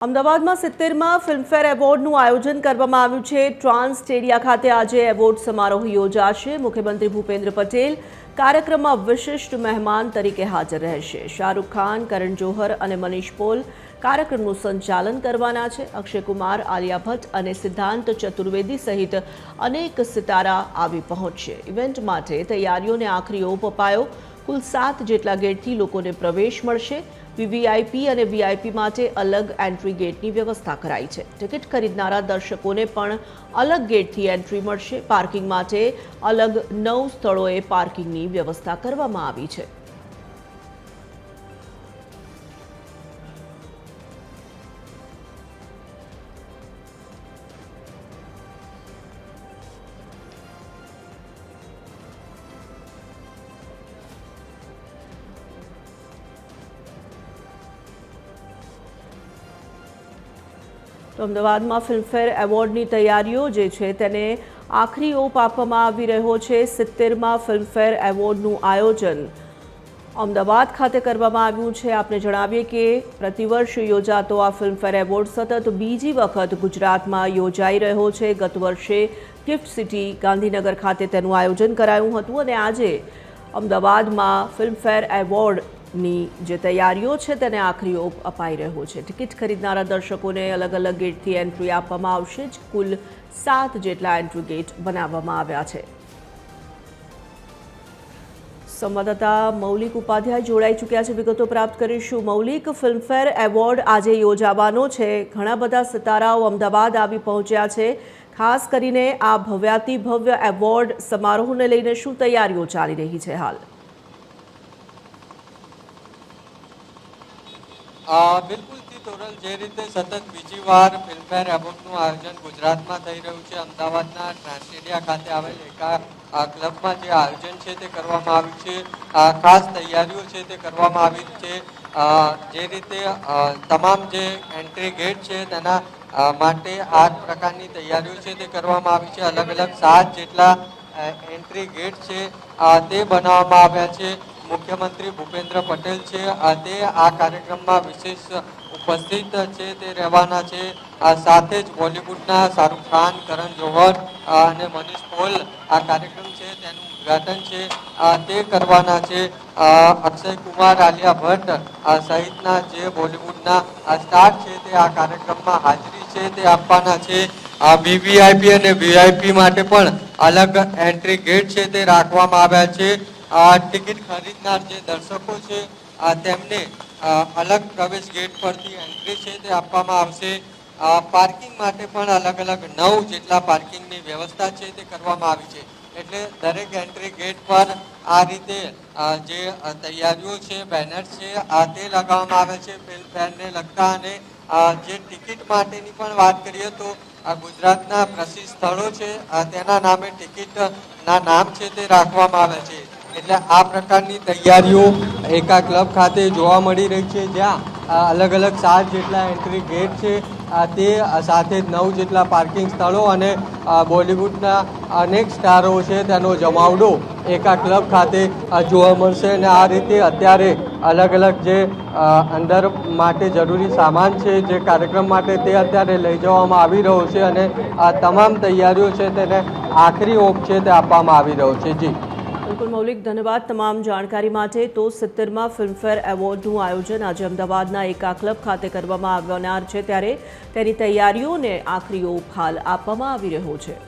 અમદાવાદમાં 70માં ફિલ્મફેર એવોર્ડનું આયોજન કરવામાં આવ્યું છે। ટ્રાન્સ સ્ટેડિયા ખાતે આજે એવોર્ડ સમારોહ યોજાશે। મુખ્યમંત્રી ભૂપેન્દ્ર પટેલ કાર્યક્રમમાં વિશિષ્ટ મહેમાન તરીકે હાજર રહેશે। શાહરૂખ ખાન, કરણ જોહર અને મનીષ પોલ કાર્યક્રમનું સંચાલન કરવાના છે। અક્ષય કુમાર, આલિયા ભટ્ટ અને સિદ્ધાંત ચતુર્વેદી સહિત અનેક સિતારા આવી પહોંચશે। ઇવેન્ટ માટે તૈયારીઓને આખરી ઓપ અપાયો। કુલ 7 જેટલા ગેટથી લોકોને પ્રવેશ મળશે। વીવીઆઈપી અને વીઆઈપી માટે અલગ એન્ટ્રી ગેટની વ્યવસ્થા કરાઈ છે। ટિકિટ ખરીદનારા દર્શકોને પણ અલગ ગેટથી એન્ટ્રી મળશે। પાર્કિંગ માટે અલગ 9 સ્થળોએ પાર્કિંગની વ્યવસ્થા કરવામાં આવી છે। તો અમદાવાદમાં ફિલ્મફેર એવોર્ડની તૈયારીઓ જે છે તેને આખરી ઓપ આપવામાં આવી રહ્યો છે। 70માં ફિલ્મફેર એવોર્ડનું આયોજન અમદાવાદ ખાતે કરવામાં આવ્યું છે। આપને જણાવીએ કે પ્રતિવર્ષ યોજાતો આ ફિલ્મફેર એવોર્ડ સતત બીજી વખત ગુજરાતમાં યોજાઈ રહ્યો છે। ગત વર્ષે ગિફ્ટ સિટી ગાંધીનગર ખાતે તેનું આયોજન કરાયું હતું અને આજે અમદાવાદમાં ફિલ્મફેર એવોર્ડની જે તૈયારીઓ છે તેને આખરી ઓપ અપાઈ રહ્યો છે। ટિકિટ ખરીદનારા દર્શકોને અલગ અલગ ગેટથી એન્ટ્રી આપવામાં આવશે। કુલ 7 જેટલા એન્ટ્રી ગેટ બનાવવામાં આવ્યા છે। સંવાદદાતા મૌલિક ઉપાધ્યાય જોડાઈ ચૂક્યા છે, વિગતો પ્રાપ્ત કરીશું। મૌલિક, ફિલ્મફેર એવોર્ડ આજે યોજાવાનો છે। ઘણા બધા સિતારાઓ અમદાવાદ આવી પહોંચ્યા છે। ખાસ કરીને આ ભવ્યાતિ ભવ્ય એવોર્ડ સમારોહને લઈને શું તૈયારીઓ ચાલી રહી છે હાલ? બિલકુલ તોરલ, જે રીતે સતત બીજી વાર ફિલ્મફેર એવોર્ડનું આયોજન ગુજરાતમાં થઈ રહ્યું છે। અમદાવાદના ટ્રાન્સ સ્ટેડિયા ખાતે આવેલ એકા ક્લબમાં જે આયોજન છે તે કરવામાં આવ્યું છે। ખાસ તૈયારીઓ છે તે કરવામાં આવી છે। જે રીતે તમામ જે એન્ટ્રી ગેટ છે તેના માટે આ પ્રકારની તૈયારીઓ છે તે કરવામાં આવી છે। અલગ અલગ 7 જેટલા એન્ટ્રી ગેટ છે તે બનાવવામાં આવ્યા છે। મુખ્યમંત્રી ભૂપેન્દ્ર પટેલ છે તે આ કાર્યક્રમમાં વિશેષ ઉપસ્થિત છે તે રહેવાના છે। સાથે જ બોલિવૂડના શાહરૂખ ખાન, કરણ જોહર અને મનીષ પોલ આ કાર્યક્રમ છે તેનું ઉદ્ઘાટન છે તે કરવાના છે। અક્ષય કુમાર, આલિયા ભટ્ટ સહિતના જે બોલિવૂડના સ્ટાર છે તે આ કાર્યક્રમમાં હાજરી છે તે આપવાના છે। વીવીઆઈપી અને વીઆઈપી માટે પણ અલગ એન્ટ્રી ગેટ છે તે રાખવામાં આવ્યા છે। ટિકિટ ખરીદનાર જે દર્શકો છે તેમને અલગ પ્રવેશ ગેટ પરથી એન્ટ્રી છે તે આપવામાં આવશે। પાર્કિંગ માટે પણ અલગ અલગ 9 જેટલા પાર્કિંગની વ્યવસ્થા છે તે કરવામાં આવી છે। એટલે દરેક એન્ટ્રી ગેટ પર આ રીતે જે તૈયારીઓ છે, બેનર છે તે લગાવવામાં આવે છે ફિલ્મફેરને લગતા। અને જે ટિકિટ માટેની પણ વાત કરીએ તો ગુજરાતના પ્રસિદ્ધ સ્થળો છે તેના નામે ટિકિટના નામ છે તે રાખવામાં આવે છે। એટલે આ પ્રકારની તૈયારીઓ એકા ક્લબ ખાતે જોવા મળી રહી છે, જ્યાં અલગ અલગ 7 જેટલા એન્ટ્રી ગેટ છે તે સાથે 9 જેટલા પાર્કિંગ સ્થળો અને બોલિવૂડના અનેક સ્ટારો છે તેનો જમાવડો એકા ક્લબ ખાતે જોવા મળશે। અને આ રીતે અત્યારે અલગ અલગ જે અંદર માટે જરૂરી સામાન છે જે કાર્યક્રમ માટે તે અત્યારે લઈ જવામાં આવી રહ્યો છે અને આ તમામ તૈયારીઓ છે તેને આખરી ઓપ છે તે આપવામાં આવી રહ્યો છે। જી બિલકુલ મૌલિક, ધન્યવાદ તમામ જાણકારી માટે। તો 70માં ફિલ્મફેર એવોર્ડનું આયોજન આજે અમદાવાદના એકા ક્લબ ખાતે કરવામાં આવનાર છે, ત્યારે તેની તૈયારીઓને આખરી ઓપ હાલ આપવામાં આવી રહ્યો છે।